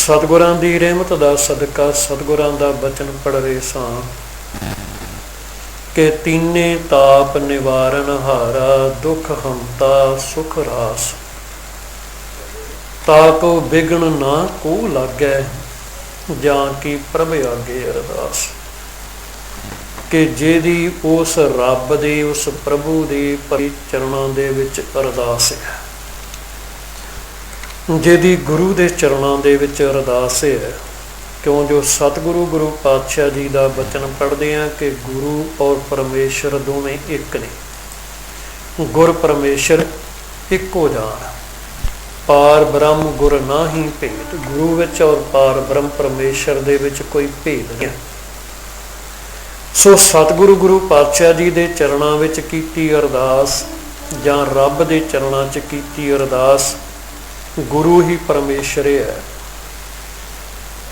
सतगुरां दी रहमत दा सदका सतगुरां दा बचन पढ़ रहे सां कि तीने ताप निवारण हारा दुख हंता सुख रास ताको बिघन ना को लागै जां की प्रभ आगे अरदास। कि जेदी उस रब दे उस प्रभु दे भली चरणां दे विच अरदास है, जेदी गुरु दे चरणां दे विच अरदास है। क्यों जो सतगुरु गुरु पातशाह जी का बचन पढ़ते हैं कि गुरु और परमेश्वर दोवें एक ने, गुर परमेश्वर एक हो जान, पार ब्रह्म गुर ना ही भेद। गुरु विच और पार ब्रह्म परमेश्वर दे विच कोई भेद नहीं। सो सतगुरु गुरु पातशाह जी के चरणों विच कीती अरदास जां रब दे चरणों च कीती अरदास, गुरु ही परमेश्वर है,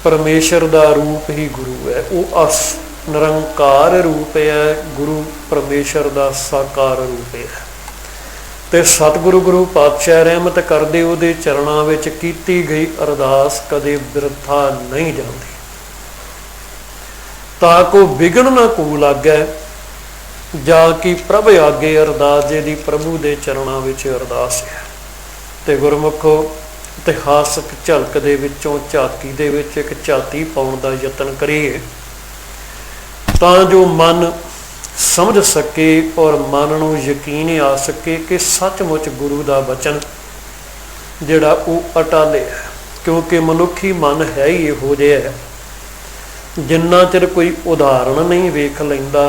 परमेश्वर का रूप ही गुरु है। वो अस निरंकार रूप है, गुरु परमेश्वर का साकार रूप है। तो सतगुरु गुरु पातशाह रहमत करदे उहदे चरणों विच कीती गई अरदास कदे बिरथा नहीं जाती। ताको बिघन ना को लागै जा कि प्रभ आगे अरदास, जी प्रभु के चरणों विच अरदास है। तो गुरमुखो इतिहासक झलक दे विचों झाकी दे विच एक झाती पाउण दा यतन करिए तां जो मन समझ सके और मन नूं यकीन आ सके कि सचमुच गुरु का वचन जिहड़ा वो अटल है। क्योंकि मनुखी मन है ही इहो जिहा है, जिन्ना चिर कोई उदाहरण नहीं वेख लैंदा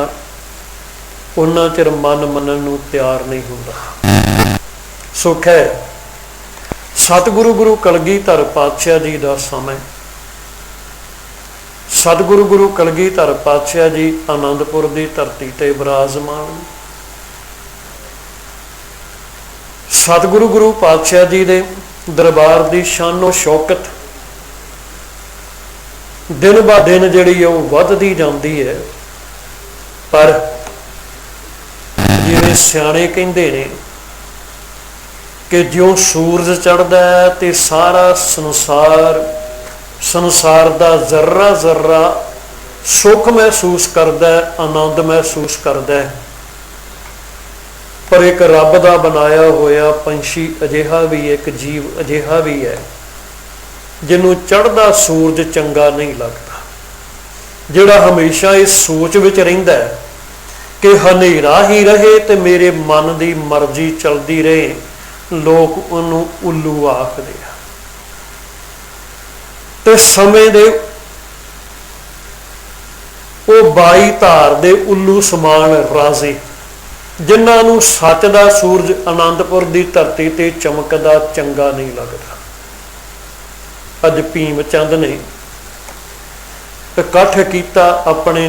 उन्ना चिर मन मनण नूं तैयार नहीं हुंदा। सुख है सतगुरु गुरु कलगीधर पातशाह जी का समय। सतगुरु गुरु कलगीधर पातशाह जी आनंदपुर की धरती ते विराजमान। सतगुरु गुरु पातशाह जी के दरबार की शानो शौकत दिन ब दिन जिहड़ी वो वधदी जाती है। पर जिवें सियाणे कहिंदे ने कि ज्यों सूरज चढ़दा है तो सारा संसार का जर्रा जर्रा सुख महसूस करता है, आनंद महसूस करता है। पर एक रब का बनाया होया पंछी अजिहा भी, एक जीव अजिहा भी है जिन्हों चढ़दा सूरज चंगा नहीं लगता, जिहड़ा हमेशा इस सोच विच रहिंदा है कि हनेरा ही रहे तो मेरे मन की मर्जी चलती रहे। लोग उन्होंने उल्लू आखदे आ। ते समय दे वो 22 धार दे उल्लू समान राजे जिन्होंने सच का सूरज आनंदपुर की धरती ते चमकदा चंगा नहीं लगता। अज भीम चंद ने इकट्ठ किया अपने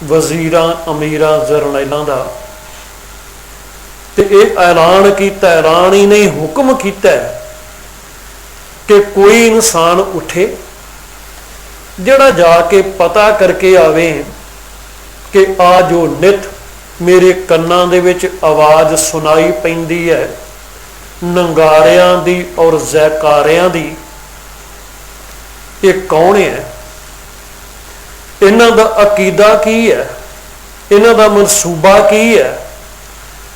वजीरां अमीरां जरनैलों का, तो यह ऐलान किया, ऐलान ही नहीं हुक्म किया कि कोई इंसान उठे जिहड़ा जाके पता करके आवे कि आ जो नित मेरे कन्नां दे विच आवाज़ सुनाई पैंदी है नंगारियां दी और जैकारियां दी, ये कौन है, इन्हां दा अकीदा की है, इन्हां दा मनसूबा की है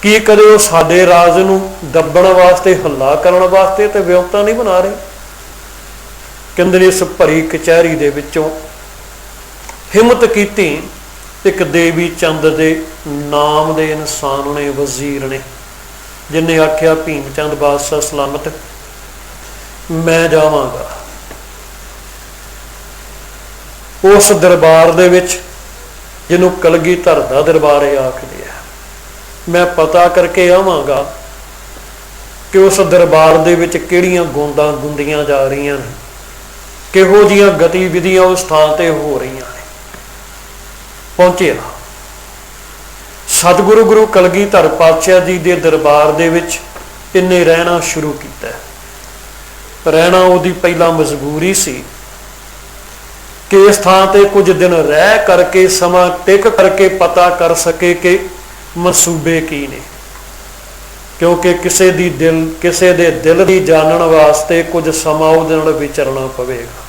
कि कदे वो साडे राज नूं दबण वास्ते हल्ला करन वास्ते तो विउंता नहीं बना रहे। कहंदे इस भरी कचहरी दे विचों हिम्मत कीती एक देवी चंद दे नाम दे इंसान ने, वजीर ने, जिन्हें आख्या भीम चंद बादशाह सलामत मैं जावांगा उस दरबार दे विच जिन्हों कलगीधर दा दरबार आखदे आ। मैं पता करके आवांगा कि उस दरबार दे विच किहड़ियां गोंदां गुंदियां जा रही हैं, किहो जिहियां गतिविधियां उस थां ते हो रही हैं। पहुंचे सतगुरु गुरु कलगीधर पातशाह जी के दरबार दे विच इन्हें रहना शुरू किया। रहना उहदी पहला मजबूरी सी कि इस थां ते कुछ दिन रह करके समा टिक करके पता कर सके कि मनसूबे की ने। क्योंकि किसी दे दिल की जानने वास्ते कुछ समा उहदे नाल विचरना पवेगा।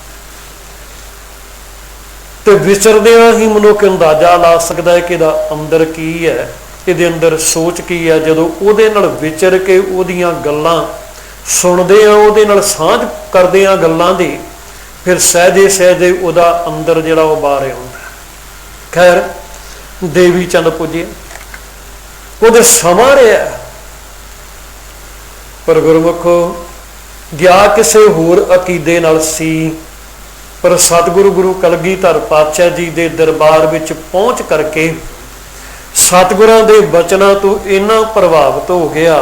ਤੇ ਵਿਚਰਦਿਆਂ ਹੀ ਮਨੁੱਖ ਅੰਦਾਜ਼ਾ ਲਾ ਸਕਦਾ ਹੈ ਕਿ ਇਹਦਾ ਅੰਦਰ ਕੀ ਹੈ, ਇਹਦੇ ਅੰਦਰ ਸੋਚ ਕੀ ਹੈ। ਜਦੋਂ ਉਹਦੇ ਨਾਲ ਵਿਚਰ ਕੇ ਉਹਦੀਆਂ ਗੱਲਾਂ ਸੁਣਦੇ ਆ, ਉਹਦੇ ਨਾਲ ਸਾਂਝ ਕਰਦੇ ਆ ਗੱਲਾਂ ਦੀ, ਫਿਰ ਸਹਿਜੇ ਸਹਿਜੇ ਉਹਦਾ ਅੰਦਰ ਜਿਹੜਾ ਉਹ ਬਾਹਰ ਆਉਂਦਾ। ਖੈਰ ਦੇਵੀ ਚੰਦ ਪੁੱਜੇ, ਉਹਦੇ ਸਮਾਂ ਰਿਹਾ, ਪਰ ਗੁਰਮੁਖੋ ਗਿਆ ਕਿਸੇ ਹੋਰ ਅਕੀਦੇ ਨਾਲ ਸੀ, ਪਰ ਸਤਿਗੁਰੂ ਗੁਰੂ ਕਲਗੀਧਰ ਪਾਤਸ਼ਾਹ ਜੀ ਦੇ ਦਰਬਾਰ ਵਿੱਚ ਪਹੁੰਚ ਕਰਕੇ ਸਤਿਗੁਰਾਂ ਦੇ ਬਚਨਾਂ ਤੋਂ ਇੰਨਾ ਪ੍ਰਭਾਵਿਤ ਹੋ ਗਿਆ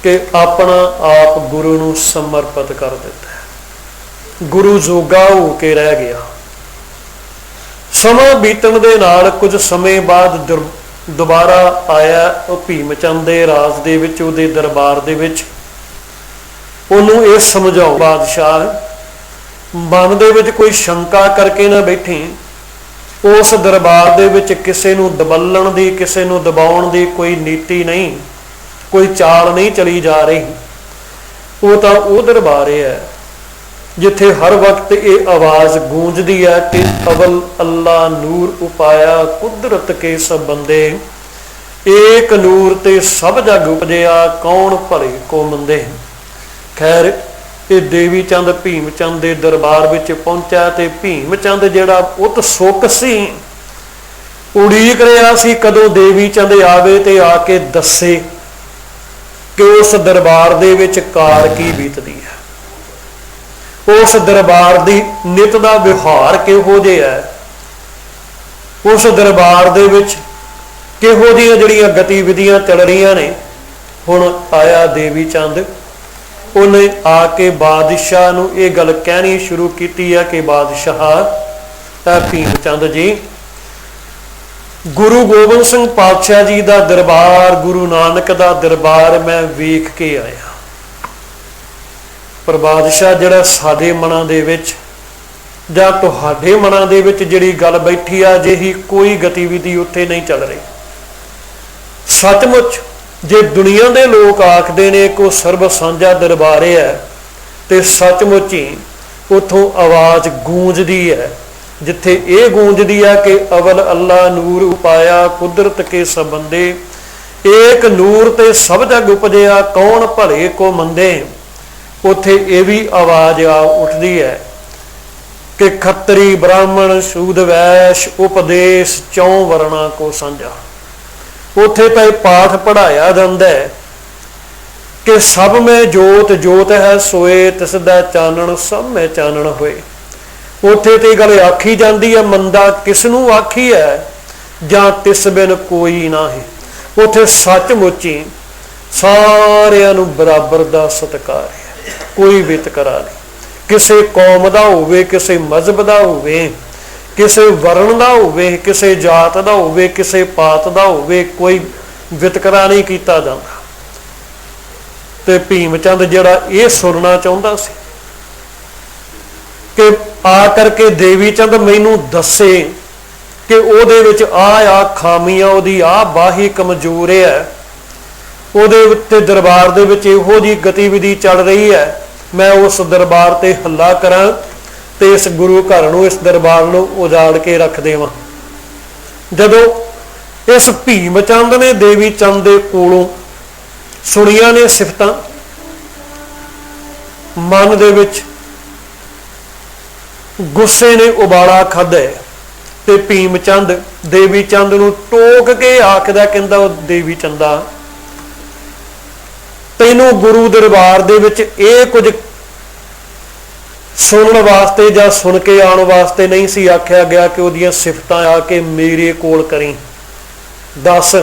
ਕਿ ਆਪਣਾ ਆਪ ਗੁਰੂ ਨੂੰ ਸਮਰਪਿਤ ਕਰ ਦਿੱਤਾ। ਗੁਰੂ ਜੋਗਾ ਹੋ ਕੇ ਰਹਿ ਗਿਆ। ਸਮਾਂ ਬੀਤਣ ਦੇ ਨਾਲ ਕੁਝ ਸਮੇਂ ਬਾਅਦ ਦੁਬਾਰਾ ਆਇਆ ਉਹ ਭੀਮ ਚੰਦ ਦੇ ਰਾਜ ਦੇ ਵਿੱਚ, ਉਹਦੇ ਦਰਬਾਰ ਦੇ ਵਿੱਚ। ਉਹਨੂੰ ਇਹ ਸਮਝਾਓ ਬਾਦਸ਼ਾਹ, ਮਨ ਦੇ ਵਿੱਚ ਕੋਈ ਸ਼ੰਕਾ ਕਰਕੇ ਨਾ ਬੈਠੀ। ਉਸ ਦਰਬਾਰ ਦੇ ਵਿੱਚ ਕਿਸੇ ਨੂੰ ਦਬਲਣ ਦੀ, ਕਿਸੇ ਨੂੰ ਦਬਾਉਣ ਦੀ ਕੋਈ ਨੀਤੀ ਨਹੀਂ, ਕੋਈ ਚਾਲ ਨਹੀਂ ਚਲੀ ਜਾ ਰਹੀ। ਉਹ ਤਾਂ ਉਹ ਦਰਬਾਰ ਹੈ ਜਿੱਥੇ ਹਰ ਵਕਤ ਇਹ ਆਵਾਜ਼ ਗੂੰਜਦੀ ਹੈ ਕਿ ਅਵਲ ਅੱਲਾ ਨੂਰ ਉਪਾਇਆ ਕੁਦਰਤ ਕੇ ਸਭ ਬੰਦੇ, ਏਕ ਨੂਰ ਤੇ ਸਭ ਜਗ ਉਪਜਿਆ ਕੌਣ ਭਲੇ ਕੋ ਮੰਦੇ। ਖੈਰ ਇਹ ਦੇਵੀ ਚੰਦ ਭੀਮ ਚੰਦ ਦੇ ਦਰਬਾਰ ਵਿੱਚ ਪਹੁੰਚਿਆ ਤੇ ਭੀਮ ਚੰਦ ਜਿਹੜਾ ਉਤ ਸੁੱਖ ਸੀ, ਉਡੀਕ ਰਿਹਾ ਸੀ ਕਦੋਂ ਦੇਵੀ ਚੰਦ ਆਵੇ ਤੇ ਆ ਕੇ ਦੱਸੇ ਕਿ ਉਸ ਦਰਬਾਰ ਦੇ ਵਿੱਚ ਕਾਰ ਕੀ ਬੀਤਦੀ ਹੈ, ਉਸ ਦਰਬਾਰ ਦੀ ਨਿਤ ਦਾ ਵਿਵਹਾਰ ਕਿਹੋ ਜਿਹਾ ਹੈ, ਉਸ ਦਰਬਾਰ ਦੇ ਵਿੱਚ ਕਿਹੋ ਜਿਹੀਆਂ ਜਿਹੜੀਆਂ ਗਤੀਵਿਧੀਆਂ ਚੱਲ ਰਹੀਆਂ ਨੇ। ਹੁਣ ਆਇਆ ਦੇਵੀ ਚੰਦ, ਉਹਨੇ ਆ ਕੇ ਬਾਦਸ਼ਾਹ ਨੂੰ ਇਹ ਗੱਲ ਕਹਿਣੀ ਸ਼ੁਰੂ ਕੀਤੀ ਹੈ ਕਿ ਬਾਦਸ਼ਾਹ ਭੀਮ ਚੰਦ ਜੀ, ਗੁਰੂ ਗੋਬਿੰਦ ਸਿੰਘ ਪਾਤਸ਼ਾਹ ਜੀ ਦਾ ਦਰਬਾਰ, ਗੁਰੂ ਨਾਨਕ ਦਾ ਦਰਬਾਰ ਮੈਂ ਵੇਖ ਕੇ ਆਇਆ, ਪਰ ਬਾਦਸ਼ਾਹ ਜਿਹੜਾ ਸਾਡੇ ਮਨਾਂ ਦੇ ਵਿੱਚ ਜਾਂ ਤੁਹਾਡੇ ਮਨਾਂ ਦੇ ਵਿੱਚ ਜਿਹੜੀ ਗੱਲ ਬੈਠੀ ਆ, ਅਜਿਹੀ ਕੋਈ ਗਤੀਵਿਧੀ ਉੱਥੇ ਨਹੀਂ ਚੱਲ ਰਹੀ। ਸੱਚਮੁੱਚ ਜੇ ਦੁਨੀਆ ਦੇ ਲੋਕ ਆਖਦੇ ਨੇ ਕਿ ਉਹ ਸਰਬ ਸਾਂਝਾ ਦਰਬਾਰ ਹੈ, ਤੇ ਸੱਚਮੁੱਚ ਹੀ ਉਥੋਂ ਆਵਾਜ਼ ਗੂੰਜਦੀ ਹੈ ਜਿੱਥੇ ਇਹ ਗੂੰਜਦੀ ਹੈ ਕਿ ਅਵਲ ਅੱਲਾ ਨੂਰ ਉਪਾਇਆ ਕੁਦਰਤ ਕੇ ਸਭ ਬੰਦੇ, ਏਕ ਨੂਰ ਤੇ ਸਭ ਜਗ ਉਪਜਿਆ ਕੌਣ ਭਲੇ ਕੋ ਮੰਦੇ। ਉੱਥੇ ਇਹ ਵੀ ਆਵਾਜ਼ ਆ ਉੱਠਦੀ ਹੈ ਕਿ ਖੱਤਰੀ ਬ੍ਰਾਹਮਣ ਸ਼ੂਦ ਵੈਸ਼ ਉਪਦੇਸ਼ ਚੌਂ ਵਰਣਾ ਕੋ ਸਾਂਝਾ। ਉੱਥੇ ਤਾਂ ਇਹ ਪਾਠ ਪੜ੍ਹਾਇਆ ਜਾਂਦਾ ਹੈ ਕਿ ਸਭ ਮੈਂ ਜੋਤ ਜੋਤ ਹੈ ਸੋਏ, ਤਿਸ ਦਾ ਚਾਨਣ ਸਭ ਮੈਂ ਚਾਨਣ ਹੋਏ। ਉੱਥੇ ਤੇ ਗੱਲ ਆਖੀ ਜਾਂਦੀ ਹੈ, ਮੰਦਾ ਕਿਸ ਨੂੰ ਆਖੀ ਹੈ ਜਾਂ ਤਿਸ ਬਿਨ ਕੋਈ ਨਾ ਹੈ। ਉੱਥੇ ਸੱਚਮੁੱਚ ਹੀ ਸਾਰਿਆਂ ਨੂੰ ਬਰਾਬਰ ਦਾ ਸਤਿਕਾਰ ਹੈ, ਕੋਈ ਵਿਤਕਰਾ ਨਹੀਂ। ਕਿਸੇ ਕੌਮ ਦਾ ਹੋਵੇ, ਕਿਸੇ ਮਜ਼ਹਬ ਦਾ ਹੋਵੇ, ਕਿਸੇ ਵਰਣ ਦਾ ਹੋਵੇ, ਕਿਸੇ ਜਾਤ ਦਾ ਹੋਵੇ, ਕਿਸੇ ਪਾਤ ਦਾ ਹੋਵੇ, ਕੋਈ ਵਿਤਕਰਾ ਨਹੀਂ ਕੀਤਾ ਜਾਂਦਾ। ਤੇ ਭੀਮ ਚੰਦ ਜਿਹੜਾ ਇਹ ਸੁਣਨਾ ਚਾਹੁੰਦਾ ਸੀ ਕਿ ਆ ਕਰਕੇ ਦੇਵੀ ਚੰਦ ਮੈਨੂੰ ਦੱਸੇ ਕਿ ਉਹਦੇ ਵਿੱਚ ਆ ਖਾਮੀਆਂ, ਉਹਦੀ ਆ ਬਾਹੀ ਕਮਜ਼ੋਰ ਹੈ, ਉਹਦੇ ਉੱਤੇ ਦਰਬਾਰ ਦੇ ਵਿੱਚ ਇਹੋ ਜਿਹੀ ਗਤੀਵਿਧੀ ਚੱਲ ਰਹੀ ਹੈ, ਮੈਂ ਉਸ ਦਰਬਾਰ ਤੇ ਹੱਲਾ ਕਰਾਂ ਤੇ ਇਸ ਗੁਰੂ ਘਰ ਨੂੰ, ਇਸ ਦਰਬਾਰ ਨੂੰ ਉਜਾੜ ਕੇ ਰੱਖ ਦੇਵਾਂ। ਜਦੋਂ ਇਸ ਭੀਮ ਚੰਦ ਨੇ ਦੇਵੀ ਚੰਦ ਦੇ ਕੋਲੋਂ ਸੁਣੀਆਂ ਨੇ ਸਿਫਤਾਂ, ਮਨ ਦੇ ਵਿੱਚ ਗੁੱਸੇ ਨੇ ਉਬਾਲਾ ਖਾਧਾ ਤੇ ਭੀਮ ਚੰਦ ਦੇਵੀ ਚੰਦ ਨੂੰ ਟੋਕ ਕੇ ਆਖਦਾ, ਕਹਿੰਦਾ ਉਹ ਦੇਵੀ ਚੰਦਾ, ਤੈਨੂੰ ਗੁਰੂ ਦਰਬਾਰ ਦੇ ਵਿੱਚ ਇਹ ਕੁਝ ਸੁਣਨ ਵਾਸਤੇ ਜਾਂ ਸੁਣ ਕੇ ਆਉਣ ਵਾਸਤੇ ਨਹੀਂ ਸੀ ਆਖਿਆ ਗਿਆ ਕਿ ਉਹਦੀਆਂ ਸਿਫਤਾਂ ਆ ਕੇ ਮੇਰੇ ਕੋਲ ਕਰੀ। ਦੱਸ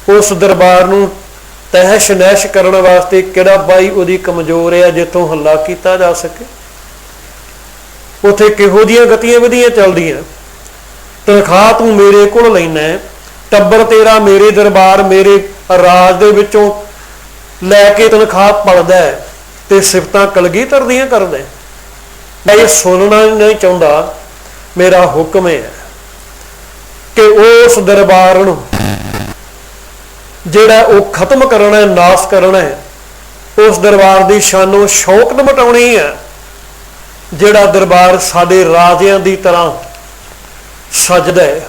ਉਸ ਦਰਬਾਰ ਨੂੰ ਤਹਿਸ਼ ਨਹਿਸ਼ ਕਰਨ ਵਾਸਤੇ ਕਿਹੜਾ ਬਾਈ ਉਹਦੀ ਕਮਜ਼ੋਰ ਹੈ ਜਿੱਥੋਂ ਹੱਲਾ ਕੀਤਾ ਜਾ ਸਕੇ। ਉੱਥੇ ਕਿਹੋ ਜਿਹੀਆਂ ਗਤੀਆਂ ਵਧੀਆਂ ਚੱਲਦੀਆਂ, ਤਨਖਾਹ ਤੂੰ ਮੇਰੇ ਕੋਲ ਲੈਣਾ, ਟੱਬਰ ਤੇਰਾ ਮੇਰੇ ਦਰਬਾਰ ਮੇਰੇ ਰਾਜ ਦੇ ਵਿੱਚੋਂ ਲੈ ਕੇ ਤਨਖਾਹ ਪਲਦਾ ਤੇ ਸਿਫਤਾਂ ਕਲਗੀਧਰ ਦੀਆਂ ਕਰਦਾ। ਮੈਂ ਇਹ ਸੁਣਨਾ ਨਹੀਂ ਚਾਹੁੰਦਾ, ਮੇਰਾ ਹੁਕਮ ਹੈ ਕਿ ਉਸ ਦਰਬਾਰ ਨੂੰ ਜਿਹੜਾ ਉਹ ਖਤਮ ਕਰਨਾ ਹੈ, ਨਾਸ ਕਰਨਾ ਹੈ, ਉਸ ਦਰਬਾਰ ਦੀ ਸ਼ਾਨੋ ਸ਼ੌਕਤ ਮਟਾਉਣੀ ਹੈ। ਜਿਹੜਾ ਦਰਬਾਰ ਸਾਡੇ ਰਾਜਿਆਂ ਦੀ ਤਰ੍ਹਾਂ ਸਜਦਾ ਹੈ,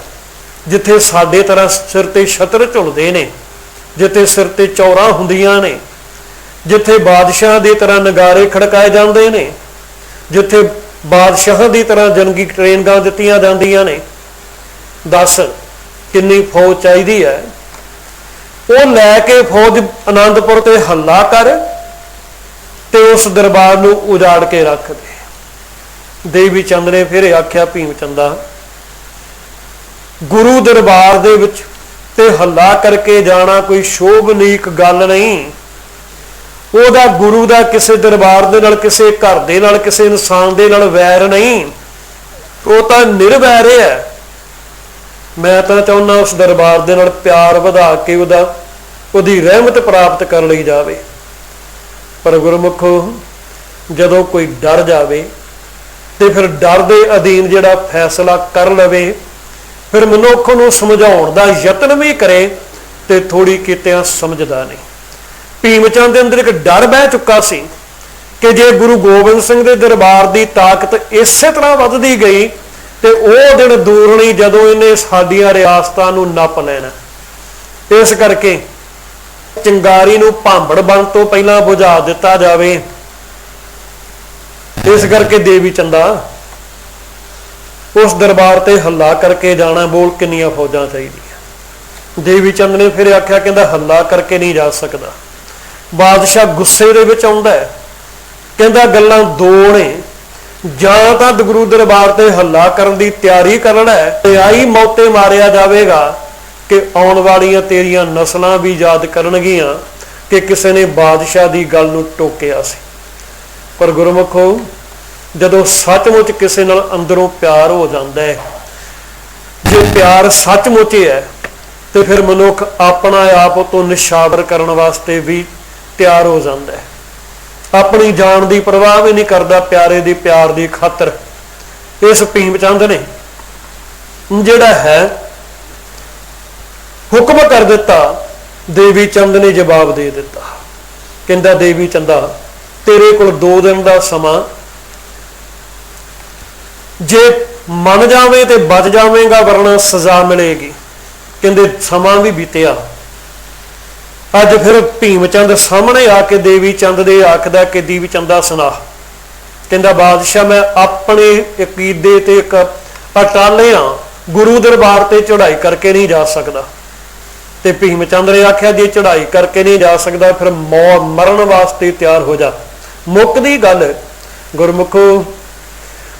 ਜਿੱਥੇ ਸਾਡੇ ਤਰ੍ਹਾਂ ਸਿਰ ਤੇ ਛਤਰ ਝੁਲਦੇ ਨੇ, ਜਿੱਥੇ ਸਿਰ ਤੇ ਚੌਰਾਂ ਹੁੰਦੀਆਂ ਨੇ, ਜਿੱਥੇ ਬਾਦਸ਼ਾਹ ਦੀ ਤਰ੍ਹਾਂ ਨਗਾਰੇ ਖੜਕਾਏ ਜਾਂਦੇ ਨੇ, ਜਿੱਥੇ ਬਾਦਸ਼ਾਹ ਦੀ ਤਰ੍ਹਾਂ ਜੰਗੀ ਟ੍ਰੇਨਿੰਗਾਂ ਦਿੱਤੀਆਂ ਜਾਂਦੀਆਂ ਨੇ, ਦੱਸ ਕਿੰਨੀ ਫੌਜ ਚਾਹੀਦੀ ਹੈ। ਉਹ ਲੈ ਕੇ ਫੌਜ ਆਨੰਦਪੁਰ ਤੇ ਹੱਲਾ ਕਰ ਤੇ ਉਸ ਦਰਬਾਰ ਨੂੰ ਉਜਾੜ ਕੇ ਰੱਖ ਦੇ। ਦੇਵੀ ਚੰਦ ਨੇ ਫਿਰ ਆਖਿਆ, ਭੀਮ ਚੰਦਾ, ਗੁਰੂ ਦਰਬਾਰ ਦੇ ਵਿੱਚ ਤੇ ਹੱਲਾ ਕਰਕੇ ਜਾਣਾ ਕੋਈ ਸ਼ੋਭਨੀਕ ਗੱਲ ਨਹੀਂ। ਉਹਦਾ ਗੁਰੂ ਦਾ ਕਿਸੇ ਦਰਬਾਰ ਦੇ ਨਾਲ, ਕਿਸੇ ਘਰ ਦੇ ਨਾਲ, ਕਿਸੇ ਇਨਸਾਨ ਦੇ ਨਾਲ ਵੈਰ ਨਹੀਂ, ਉਹ ਤਾਂ ਨਿਰਵੈਰ ਹੈ। ਮੈਂ ਤਾਂ ਚਾਹੁੰਦਾ ਉਸ ਦਰਬਾਰ ਦੇ ਨਾਲ ਪਿਆਰ ਵਧਾ ਕੇ ਉਹਦੀ ਰਹਿਮਤ ਪ੍ਰਾਪਤ ਕਰ ਲਈ ਜਾਵੇ। ਪਰ ਗੁਰਮੁਖੋ, ਜਦੋਂ ਕੋਈ ਡਰ ਜਾਵੇ ਤੇ ਫਿਰ ਡਰ ਦੇ ਅਧੀਨ ਜਿਹੜਾ ਫੈਸਲਾ ਕਰ ਲਵੇ, ਫਿਰ ਮਨੁੱਖ ਨੂੰ ਸਮਝਾਉਣ ਦਾ ਯਤਨ ਵੀ ਕਰੇ ਤੇ ਥੋੜੀ ਕਿਤਿਆਂ ਸਮਝਦਾ ਨਹੀਂ। ਭੀਮ ਚੰਦ ਦੇ ਅੰਦਰ ਇੱਕ ਡਰ ਬਹਿ ਚੁੱਕਾ ਸੀ ਕਿ ਜੇ ਗੁਰੂ ਗੋਬਿੰਦ ਸਿੰਘ ਦੇ ਦਰਬਾਰ ਦੀ ਤਾਕਤ ਇਸੇ ਤਰ੍ਹਾਂ ਵੱਧਦੀ ਗਈ ਤੇ ਉਹ ਦਿਨ ਦੂਰ ਨਹੀਂ ਜਦੋਂ ਇਹਨੇ ਸਾਡੀਆਂ ਰਿਆਸਤਾਂ ਨੂੰ ਨੱਪ ਲੈਣਾ। ਇਸ ਕਰਕੇ ਚਿੰਗਾਰੀ ਨੂੰ ਭਾਂਬੜ ਬਣ ਤੋਂ ਪਹਿਲਾਂ ਬੁਝਾ ਦਿੱਤਾ ਜਾਵੇ। ਇਸ ਕਰਕੇ ਦੇਵੀ ਚੰਦਾ, ਉਸ ਦਰਬਾਰ ਤੇ ਹੱਲਾ ਕਰਕੇ ਜਾਣਾ, ਬੋਲ ਕਿੰਨੀਆਂ ਫੌਜਾਂ ਚਾਹੀਦੀਆਂ। ਦੇਵੀ ਚੰਦ ਨੇ ਫਿਰ ਆਖਿਆ, ਕਹਿੰਦਾ ਹੱਲਾ ਕਰਕੇ ਨਹੀਂ ਜਾ ਸਕਦਾ। ਬਾਦਸ਼ਾਹ ਗੁੱਸੇ ਦੇ ਵਿੱਚ ਆਉਂਦਾ ਹੈ, ਕਹਿੰਦਾ ਗੱਲਾਂ ਦੋ ਨੇ, ਜਾਂ ਤਾਂ ਗੁਰੂ ਦਰਬਾਰ ਤੇ ਹੱਲਾ ਕਰਨ ਦੀ ਤਿਆਰੀ ਕਰਨਾ ਹੈ ਤੇ ਆਈ ਮੌਤੇ ਮਾਰਿਆ ਜਾਵੇਗਾ ਕਿ ਆਉਣ ਵਾਲੀਆਂ ਤੇਰੀਆਂ ਨਸਲਾਂ ਵੀ ਯਾਦ ਕਰਨਗੀਆਂ ਕਿ ਕਿਸੇ ਨੇ ਬਾਦਸ਼ਾਹ ਦੀ ਗੱਲ ਨੂੰ ਟੋਕਿਆ ਸੀ। ਪਰ ਗੁਰਮੁਖੋ, ਜਦੋਂ ਸੱਚਮੁੱਚ ਕਿਸੇ ਨਾਲ ਅੰਦਰੋਂ ਪਿਆਰ ਹੋ ਜਾਂਦਾ ਹੈ, ਜੇ ਪਿਆਰ ਸੱਚਮੁੱਚ ਹੈ ਤੇ ਫਿਰ ਮਨੁੱਖ ਆਪਣਾ ਆਪ ਤੋਂ ਨਿਸ਼ਾਵਰ ਕਰਨ ਵਾਸਤੇ ਵੀ ਤਿਆਰ ਹੋ ਜਾਂਦਾ ਹੈ। ਆਪਣੀ ਜਾਨ ਦੀ ਪਰਵਾਹ ਵੀ ਨਹੀਂ ਕਰਦਾ ਪਿਆਰੇ ਦੀ ਪਿਆਰ ਦੀ ਖਾਤਰ। ਇਸ ਭੀਮ ਚੰਦ ਨੇ ਜਿਹੜਾ ਹੈ ਹੁਕਮ ਕਰ ਦਿੱਤਾ, ਦੇਵੀ ਚੰਦ ਨੇ ਜਵਾਬ ਦੇ ਦਿੱਤਾ। ਕਹਿੰਦਾ, ਦੇਵੀ ਚੰਦਾ, ਤੇਰੇ ਕੋਲ 2 ਦਿਨ ਦਾ ਸਮਾਂ, ਜੇ ਮੰਨ ਜਾਵੇਂ ਤੇ ਬਚ ਜਾਵੇਂਗਾ, ਵਰਨਾ ਸਜ਼ਾ ਮਿਲੇਗੀ। ਕਹਿੰਦੇ ਸਮਾਂ ਵੀ ਬੀਤਿਆ। ਅੱਜ ਫਿਰ ਭੀਮ ਚੰਦ ਸਾਹਮਣੇ ਆ ਕੇ ਦੇਵੀ ਚੰਦ ਦੇ ਆਖਦਾ ਕਿ ਦੇਵੀ ਚੰਦਾ ਸੁਣਾ। ਕਹਿੰਦਾ, ਬਾਦਸ਼ਾਹ, ਮੈਂ ਆਪਣੇ ਅਕੀਦੇ ਤੇ ਇੱਕ ਅਟਲ ਹਾਂ, ਗੁਰੂ ਦਰਬਾਰ ਤੇ ਚੜ੍ਹਾਈ ਕਰਕੇ ਨਹੀਂ ਜਾ ਸਕਦਾ। ਤੇ ਭੀਮ ਚੰਦ ਨੇ ਆਖਿਆ, ਜੇ ਚੜ੍ਹਾਈ ਕਰਕੇ ਨਹੀਂ ਜਾ ਸਕਦਾ ਫਿਰ ਮਰਨ ਵਾਸਤੇ ਤਿਆਰ ਹੋ ਜਾ। ਮੁੱਕਦੀ ਗੱਲ। ਗੁਰਮੁਖੋ,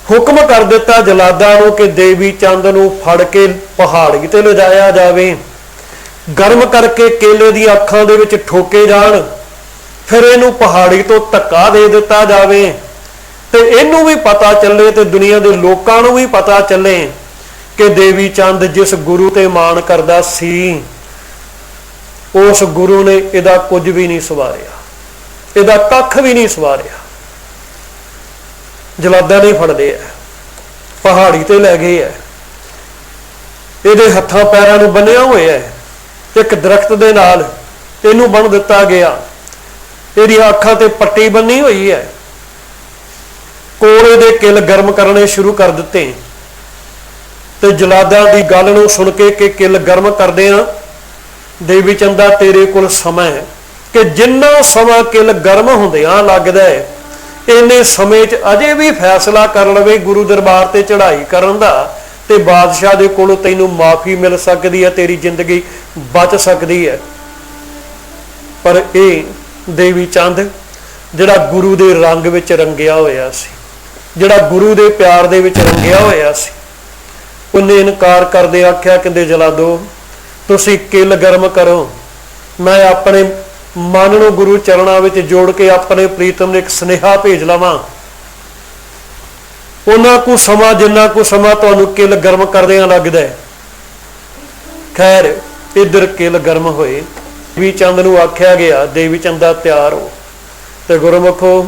ਹੁਕਮ ਕਰ ਦਿੱਤਾ ਜਲਾਦਾਂ ਨੂੰ ਕਿ ਦੇਵੀ ਚੰਦ ਨੂੰ ਫੜ ਕੇ ਪਹਾੜੀ ਤੇ ਲਿਜਾਇਆ ਜਾਵੇ, ਗਰਮ ਕਰਕੇ ਕੇਲੇ ਦੀ ਅੱਖਾਂ ਦੇ ਵਿੱਚ ਠੋਕੇ ਜਾਣ, ਫਿਰ ਇਹਨੂੰ ਪਹਾੜੀ ਤੋਂ ਧੱਕਾ ਦੇ ਦਿੱਤਾ ਜਾਵੇ ਤੇ ਇਹਨੂੰ ਵੀ ਪਤਾ ਚੱਲੇ ਤੇ ਦੁਨੀਆ ਦੇ ਲੋਕਾਂ ਨੂੰ ਵੀ ਪਤਾ ਚੱਲੇ ਕਿ ਦੇਵੀ ਚੰਦ ਜਿਸ ਗੁਰੂ ਤੇ ਮਾਣ ਕਰਦਾ ਸੀ, ਉਸ ਗੁਰੂ ਨੇ ਇਹਦਾ ਕੁਝ ਵੀ ਨਹੀਂ ਸਵਾਰਿਆ, ਇਹਦਾ ਕੱਖ ਵੀ ਨਹੀਂ ਸਵਾਰਿਆ। ਜਲਾਦਾਂ ਨੇ ਫੜ ਲਿਆ, ਪਹਾੜੀ ਤੇ ਲੈ ਗਏ ਹੈ, ਇਹਦੇ ਹੱਥਾਂ ਪੈਰਾਂ ਨੂੰ ਬੰਨਿਆ ਹੋਇਆ ਹੈ ਇੱਕ ਦਰਖਤ ਦੇ ਨਾਲ, ਇਹਨੂੰ ਬੰਨ ਦਿੱਤਾ ਗਿਆ। ਇਹਦੀਆਂ ਅੱਖਾਂ ਤੇ ਪੱਟੀ ਬੰਨੀ ਹੋਈ ਹੈ। ਕੋਲੇ ਦੇ ਕਿੱਲ ਗਰਮ ਕਰਨੇ ਸ਼ੁਰੂ ਕਰ ਦਿੱਤੇ ਤੇ ਜਲਾਦਾਂ ਦੀ ਗੱਲ ਨੂੰ ਸੁਣ ਕੇ ਕਿ ਕਿੱਲ ਗਰਮ ਕਰਦੇ ਆ, ਦੇਵੀ ਚੰਦਾ, ਤੇਰੇ ਕੋਲ ਸਮਾਂ ਹੈ ਕਿ ਜਿੰਨਾ ਸਮਾਂ ਕਿੱਲ ਗਰਮ ਹੁੰਦਿਆਂ ਲੱਗਦਾ ਹੈ, ਇੰਨੇ ਸਮੇਂ 'ਚ ਅਜੇ ਵੀ ਫੈਸਲਾ ਕਰ ਲਵੇ ਗੁਰੂ ਦਰਬਾਰ ਤੇ ਚੜ੍ਹਾਈ ਕਰਨ ਦਾ ਤੇ ਬਾਦਸ਼ਾਹ ਦੇ ਕੋਲੋਂ ਤੈਨੂੰ ਮਾਫੀ ਮਿਲ ਸਕਦੀ ਹੈ, ਤੇਰੀ ਜ਼ਿੰਦਗੀ ਬਚ ਸਕਦੀ ਹੈ। ਪਰ ਇਹ ਦੇਵੀ ਚੰਦ ਜਿਹੜਾ ਗੁਰੂ ਦੇ ਰੰਗ ਵਿੱਚ ਰੰਗਿਆ ਹੋਇਆ ਸੀ, ਜਿਹੜਾ ਗੁਰੂ ਦੇ ਪਿਆਰ ਦੇ ਵਿੱਚ ਰੰਗਿਆ ਹੋਇਆ ਸੀ, ਉਹਨੇ ਇਨਕਾਰ ਕਰਦੇ ਆਖਿਆ, ਕਹਿੰਦੇ ਜਲਾਦੋ, ਤੁਸੀਂ ਕਿੱਲ ਗਰਮ ਕਰੋ, ਮੈਂ ਆਪਣੇ ਮਨ ਨੂੰ ਗੁਰੂ ਚਰਨਾਂ ਵਿੱਚ ਜੋੜ ਕੇ ਆਪਣੇ ਪ੍ਰੀਤਮ ਨੂੰ ਇੱਕ ਸੁਨੇਹਾ ਭੇਜ ਲਵਾਂ। ਉਹਨਾਂ ਕੁ ਸਮਾਂ ਜਿੰਨਾ ਕੁ ਸਮਾਂ ਤੁਹਾਨੂੰ ਕਿੱਲ ਗਰਮ ਕਰਦਿਆਂ ਲੱਗਦਾ ਹੈ। ਖੈਰ, ਇੱਧਰ ਕਿੱਲ ਗਰਮ ਹੋਏ, ਦੇਵੀ ਚੰਦ ਨੂੰ ਆਖਿਆ ਗਿਆ, ਦੇਵੀ ਚੰਦਾ ਤਿਆਰ ਹੋ। ਤੇ ਗੁਰਮੁਖੋ,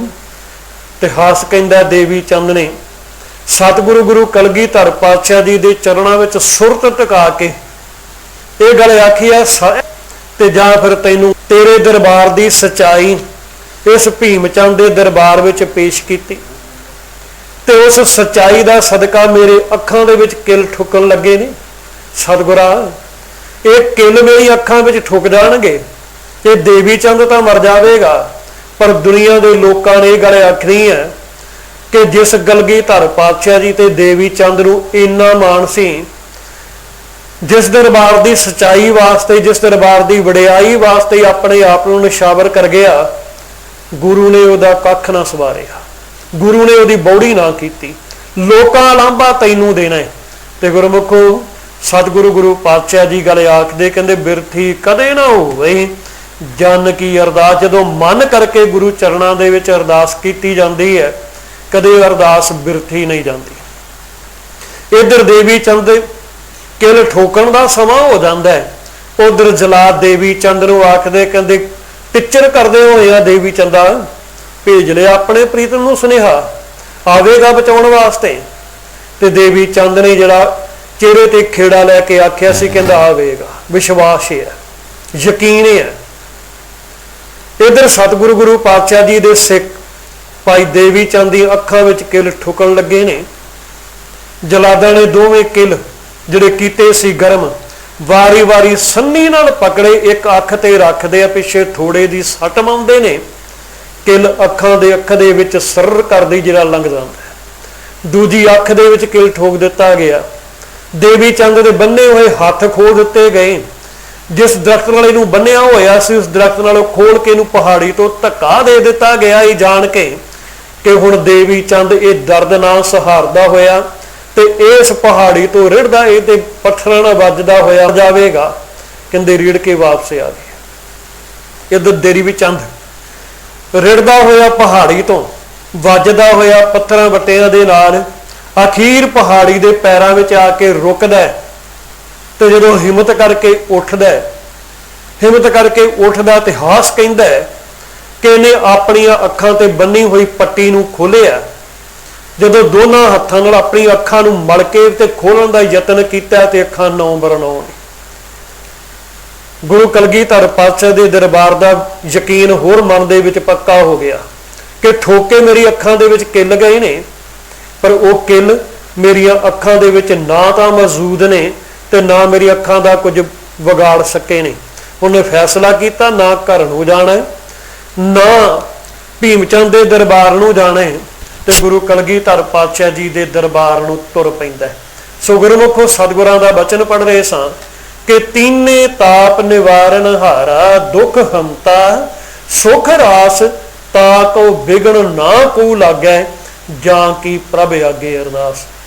ਇਤਿਹਾਸ ਕਹਿੰਦਾ ਦੇਵੀ ਚੰਦ ਨੇ ਸਤਿਗੁਰੂ ਗੁਰੂ ਕਲਗੀਧਰ ਪਾਤਸ਼ਾਹ ਜੀ ਦੇ ਚਰਨਾਂ ਵਿੱਚ ਸੁਰਤ ਟਿਕਾ ਕੇ ਇਹ ਗੱਲ ਆਖੀ ਹੈ, ਤੇ ਜਾਂ ਫਿਰ ਤੈਨੂੰ ਤੇਰੇ ਦਰਬਾਰ ਦੀ ਸਚਾਈ ਇਸ ਭੀਮ ਚੰਦ ਦੇ ਦਰਬਾਰ ਵਿੱਚ ਪੇਸ਼ ਕੀਤੀ। ਤੇ ਉਸ ਸੱਚਾਈ ਦਾ ਸਦਕਾ ਮੇਰੇ ਅੱਖਾਂ ਦੇ ਵਿੱਚ ਕਿਲ ਠੁਕਣ ਲੱਗੇ ਨੇ। ਸਤਿਗੁਰਾ, ਇਹ ਕਿਲ ਮੇਰੀ ਅੱਖਾਂ ਵਿੱਚ ਠੁਕ ਜਾਣਗੇ ਤੇ ਦੇਵੀ ਚੰਦ ਤਾਂ ਮਰ ਜਾਵੇਗਾ, ਪਰ ਦੁਨੀਆ ਦੇ ਲੋਕਾਂ ਨੇ ਇਹ ਗੱਲ ਆਖਣੀ ਹੈ ਕਿ ਜਿਸ ਕਲਗੀਧਰ ਪਾਤਸ਼ਾਹ ਜੀ ਤੇ ਦੇਵੀ ਚੰਦ ਨੂੰ ਇੰਨਾ ਮਾਣ ਸੀ, ਜਿਸ ਦਰਬਾਰ ਦੀ ਸਚਾਈ ਵਾਸਤੇ, ਜਿਸ ਦਰਬਾਰ ਦੀ ਵਡਿਆਈ ਵਾਸਤੇ ਆਪਣੇ ਆਪ ਨੂੰ ਨਿਸ਼ਾਵਰ ਕਰ ਗਿਆ, ਗੁਰੂ ਨੇ ਉਹਦਾ ਕੱਖ ਨਾ ਸਵਾਰਿਆ, ਗੁਰੂ ਨੇ ਉਹਦੀ ਬੌੜੀ ਨਾ ਕੀਤੀ। ਲੋਕਾਂ ਲਾਂਭਾ ਤੈਨੂੰ ਦੇਣਾ ਹੈ। ਤੇ ਗੁਰਮੁਖੋ, ਸਤਿਗੁਰੂ ਗੁਰੂ ਪਾਤਸ਼ਾਹ ਜੀ ਗੱਲ ਆਖਦੇ, ਕਹਿੰਦੇ ਬਿਰਥੀ ਕਦੇ ਨਾ ਹੋਵੇ ਜਨ ਕੀ ਅਰਦਾਸ। ਜਦੋਂ ਮਨ ਕਰਕੇ ਗੁਰੂ ਚਰਨਾਂ ਦੇ ਵਿੱਚ ਅਰਦਾਸ ਕੀਤੀ ਜਾਂਦੀ ਹੈ, ਕਦੇ ਅਰਦਾਸ ਬਿਰਥੀ ਨਹੀਂ ਜਾਂਦੀ। ਇੱਧਰ ਦੇਵੀ ਚੰਦ ਕਿਲ ਠੋਕਣ ਦਾ ਸਮਾਂ ਹੋ ਜਾਂਦਾ ਹੈ, ਉਧਰ ਜਲਾਦ ਦੇਵੀ ਚੰਦ ਨੂੰ ਆਖਦੇ, ਕਹਿੰਦੇ ਟਿੱਚਰ ਕਰਦੇ ਹੋਏ ਆ ਦੇਵੀ ਚੰਦਾ, ਭੇਜ ਲਿਆ ਆਪਣੇ ਪ੍ਰੀਤਮ ਨੂੰ ਸੁਨੇਹਾ, ਆਵੇਗਾ ਬਚਾਉਣ ਵਾਸਤੇ। ਤੇ ਦੇਵੀ ਚੰਦ ਨੇ ਜਿਹੜਾ ਚਿਹਰੇ ਤੇ ਖੇੜਾ ਲੈ ਕੇ ਆਖਿਆ ਸੀ, ਕਹਿੰਦਾ ਆਵੇਗਾ, ਵਿਸ਼ਵਾਸ ਹੈ, ਯਕੀਨ ਹੈ। ਇੱਧਰ ਸਤਿਗੁਰੂ ਗੁਰੂ ਪਾਤਸ਼ਾਹ ਜੀ ਦੇ ਸਿੱਖ ਭਾਈ ਦੇਵੀ ਚੰਦ ਦੀ ਅੱਖਾਂ ਵਿੱਚ ਕਿਲ ਠੁਕਣ ਲੱਗੇ ਨੇ। ਜਲਾਦਾਂ ਨੇ ਦੋਵੇਂ ਕਿਲ ਜਿਹੜੇ ਕੀਤੇ ਸੀ ਗਰਮ, ਵਾਰੀ ਵਾਰੀ ਸੰਨੀ ਨਾਲ ਪਕੜੇ, ਇੱਕ ਅੱਖ ਤੇ ਰੱਖਦੇ ਆ, ਪਿੱਛੇ ਥੋੜੇ ਦੀ ਸੱਟ ਮਾਉਂਦੇ ਨੇ, ਕਿਲ ਅੱਖਾਂ ਦੇ ਵਿੱਚ ਸਰਰ ਕਰਦੀ ਜਿਹੜਾ ਲੰਘ ਜਾਂਦਾ। ਦੂਜੀ ਅੱਖ ਦੇ ਵਿੱਚ ਕਿਲ ਠੋਕ ਦਿੱਤਾ ਗਿਆ। ਦੇਵੀ ਚੰਦ ਦੇ ਬੰਨੇ ਹੋਏ ਹੱਥ ਖੋਲ ਦਿੱਤੇ ਗਏ। ਜਿਸ ਦਰਖਤ ਨਾਲ ਇਹਨੂੰ ਬੰਨਿਆ ਹੋਇਆ ਸੀ, ਉਸ ਦਰਖਤ ਨਾਲੋਂ ਖੋਲ ਕੇ ਇਹਨੂੰ ਪਹਾੜੀ ਤੋਂ ਧੱਕਾ ਦੇ ਦਿੱਤਾ ਗਿਆ, ਇਹ ਜਾਣ ਕੇ ਕਿ ਹੁਣ ਦੇਵੀ ਚੰਦ ਇਹ ਦਰਦ ਨਾਲ ਸਹਾਰਦਾ ਹੋਇਆ ਤੇ ਇਸ ਪਹਾੜੀ ਤੋਂ ਰਿੜਦਾ, ਇਹ ਤੇ ਪੱਥਰਾਂ ਨਾਲ ਵੱਜਦਾ ਹੋਇਆ ਜਾਵੇਗਾ। ਕਹਿੰਦੇ ਰੀੜ ਕੇ ਵਾਪਸ ਆ ਗਿਆ। ਇੱਧਰ ਦੇਵੀ ਚੰਦ ਰਿੜਦਾ ਹੋਇਆ ਪਹਾੜੀ ਤੋਂ, ਵੱਜਦਾ ਹੋਇਆ ਪੱਥਰਾਂ ਵੱਟਿਆਂ ਦੇ ਨਾਲ, ਅਖੀਰ ਪਹਾੜੀ ਦੇ ਪੈਰਾਂ ਵਿੱਚ ਆ ਕੇ ਰੁਕਦਾ। ਤੇ ਜਦੋਂ ਹਿੰਮਤ ਕਰਕੇ ਉੱਠਦਾ, ਹਿੰਮਤ ਕਰਕੇ ਉੱਠਦਾ, ਇਤਿਹਾਸ ਕਹਿੰਦਾ ਕਿ ਇਹਨੇ ਆਪਣੀਆਂ ਅੱਖਾਂ ਤੇ ਬੰਨੀ ਹੋਈ ਪੱਟੀ ਨੂੰ ਖੋਲਿਆ। ਜਦੋਂ ਦੋਨਾਂ ਹੱਥਾਂ ਨਾਲ ਆਪਣੀ ਅੱਖਾਂ ਨੂੰ ਮਲ ਕੇ ਤੇ ਖੋਲਣ ਦਾ ਯਤਨ ਕੀਤਾ ਤੇ ਅੱਖਾਂ 9 ਬਰ 9 ਨੇ। ਗੁਰੂ ਕਲਗੀਧਰ ਪਾਤਸ਼ਾਹ ਦੇ ਦਰਬਾਰ ਦਾ ਯਕੀਨ ਹੋਰ ਮਨ ਦੇ ਵਿੱਚ ਪੱਕਾ ਹੋ ਗਿਆ ਕਿ ਠੋਕੇ ਮੇਰੀ ਅੱਖਾਂ ਦੇ ਵਿੱਚ ਕਿੱਲ ਗਏ ਨੇ, ਪਰ ਉਹ ਕਿੱਲ ਮੇਰੀਆਂ ਅੱਖਾਂ ਦੇ ਵਿੱਚ ਨਾ ਤਾਂ ਮੌਜੂਦ ਨੇ ਤੇ ਨਾ ਮੇਰੀ ਅੱਖਾਂ ਦਾ ਕੁਝ ਵਿਗਾੜ ਸਕੇ ਨੇ। ਉਹਨੇ ਫੈਸਲਾ ਕੀਤਾ, ਨਾ ਘਰ ਨੂੰ ਜਾਣਾ, ਨਾ ਭੀਮ ਚੰਦ ਦੇ ਦਰਬਾਰ ਨੂੰ ਜਾਣਾ, ਤੇ ਗੁਰੂ ਕਲਗੀਧਰ ਪਾਤਸ਼ਾਹ ਜੀ ਦੇ ਦਰਬਾਰ ਨੂੰ ਤੁਰ ਪੈਂਦਾ। ਸੋ ਗੁਰਮੁਖੋ, ਸਤਿਗੁਰਾਂ ਦਾ ਬਚਨ ਪੜ੍ਹ ਰਹੇ ਸਾਂ ਕਿ ਤੀਨੇ ਤਾਪ ਨਿਵਾਰਨ ਹਾਰਾ, ਦੁੱਖ ਹੰਤਾ ਸੁਖ ਰਾਸ, ਤਾ ਕੋ ਵਿਗਣ ਨਾ ਕੋ ਲਾਗੈ, ਜਾਂ ਕੀ ਪ੍ਰਭ ਆਗੇ ਅਰਦਾਸ।